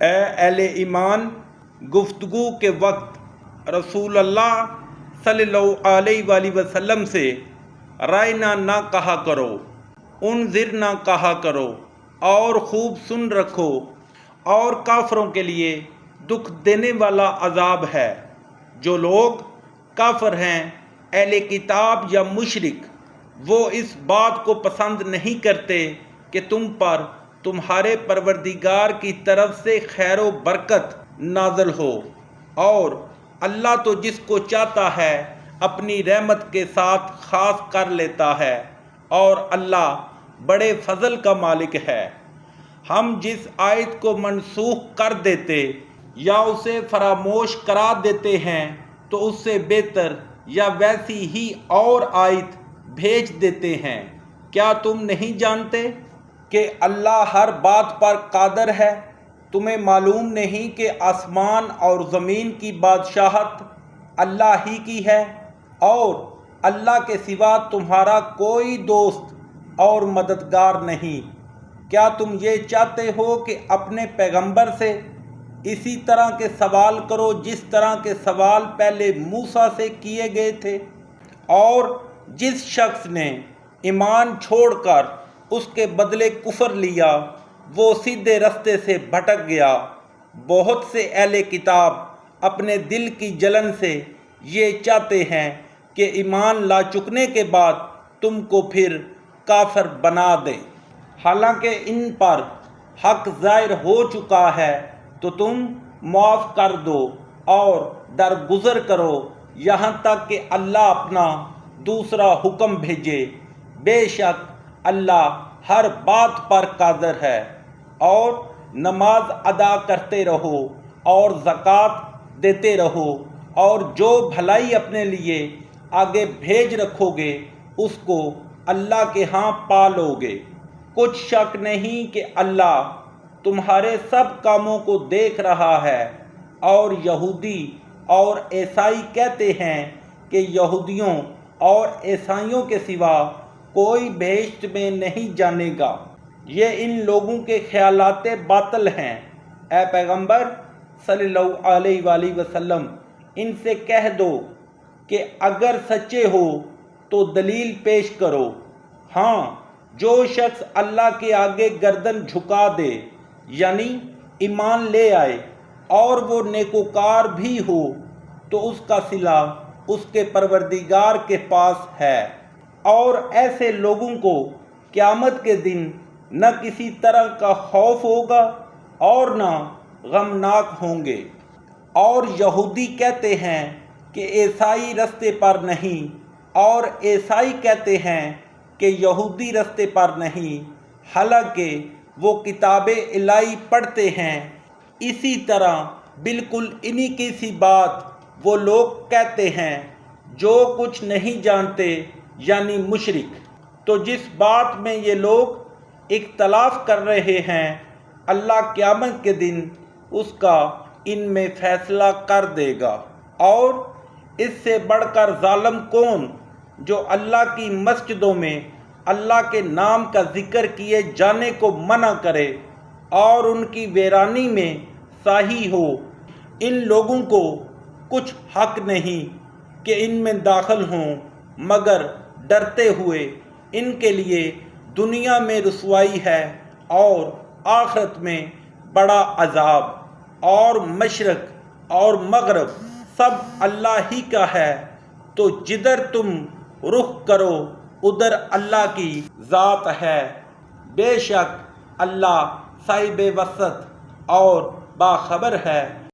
اے اہل ایمان، گفتگو کے وقت رسول اللہ صلی اللہ علیہ وآلہ وسلم سے رائنا نہ کہا کرو، انذر نہ کہا کرو، اور خوب سن رکھو، اور کافروں کے لیے دکھ دینے والا عذاب ہے۔ جو لوگ کافر ہیں، اہل کتاب یا مشرک، وہ اس بات کو پسند نہیں کرتے کہ تم پر تمہارے پروردگار کی طرف سے خیر و برکت نازل ہو، اور اللہ تو جس کو چاہتا ہے اپنی رحمت کے ساتھ خاص کر لیتا ہے، اور اللہ بڑے فضل کا مالک ہے۔ ہم جس آیت کو منسوخ کر دیتے یا اسے فراموش کرا دیتے ہیں تو اس سے بہتر یا ویسی ہی اور آیت بھیج دیتے ہیں۔ کیا تم نہیں جانتے کہ اللہ ہر بات پر قادر ہے؟ تمہیں معلوم نہیں کہ آسمان اور زمین کی بادشاہت اللہ ہی کی ہے، اور اللہ کے سوا تمہارا کوئی دوست اور مددگار نہیں؟ کیا تم یہ چاہتے ہو کہ اپنے پیغمبر سے اسی طرح کے سوال کرو جس طرح کے سوال پہلے موسیٰ سے کیے گئے تھے؟ اور جس شخص نے ایمان چھوڑ کر اس کے بدلے کفر لیا، وہ سیدھے رستے سے بھٹک گیا۔ بہت سے اہل کتاب اپنے دل کی جلن سے یہ چاہتے ہیں کہ ایمان لا چکنے کے بعد تم کو پھر کافر بنا دیں، حالانکہ ان پر حق ظاہر ہو چکا ہے، تو تم معاف کر دو اور درگزر کرو یہاں تک کہ اللہ اپنا دوسرا حکم بھیجے۔ بے شک اللہ ہر بات پر قادر ہے۔ اور نماز ادا کرتے رہو اور زکوٰۃ دیتے رہو، اور جو بھلائی اپنے لیے آگے بھیج رکھو گے اس کو اللہ کے ہاں پا لو گے۔ کچھ شک نہیں کہ اللہ تمہارے سب کاموں کو دیکھ رہا ہے۔ اور یہودی اور عیسائی کہتے ہیں کہ یہودیوں اور عیسائیوں کے سوا کوئی بہشت میں نہیں جانے گا۔ یہ ان لوگوں کے خیالات باطل ہیں۔ اے پیغمبر صلی اللہ علیہ وآلہ وسلم، ان سے کہہ دو کہ اگر سچے ہو تو دلیل پیش کرو۔ ہاں، جو شخص اللہ کے آگے گردن جھکا دے، یعنی ایمان لے آئے، اور وہ نیکوکار بھی ہو، تو اس کا صلہ اس کے پروردگار کے پاس ہے۔ اور ایسے لوگوں کو قیامت کے دن نہ کسی طرح کا خوف ہوگا اور نہ غمناک ہوں گے۔ اور یہودی کہتے ہیں کہ عیسائی رستے پر نہیں، اور عیسائی کہتے ہیں کہ یہودی رستے پر نہیں، حالانکہ وہ کتاب الہی پڑھتے ہیں۔ اسی طرح بالکل انہی کی سی بات وہ لوگ کہتے ہیں جو کچھ نہیں جانتے، یعنی مشرک۔ تو جس بات میں یہ لوگ اختلاف کر رہے ہیں، اللہ قیامت کے دن اس کا ان میں فیصلہ کر دے گا۔ اور اس سے بڑھ کر ظالم کون، جو اللہ کی مسجدوں میں اللہ کے نام کا ذکر کیے جانے کو منع کرے اور ان کی ویرانی میں ساہی ہو۔ ان لوگوں کو کچھ حق نہیں کہ ان میں داخل ہوں، مگر ڈرتے ہوئے۔ ان کے لیے دنیا میں رسوائی ہے اور آخرت میں بڑا عذاب۔ اور مشرق اور مغرب سب اللہ ہی کا ہے، تو جدھر تم رخ کرو ادھر اللہ کی ذات ہے۔ بے شک اللہ صاحب وسعت اور باخبر ہے۔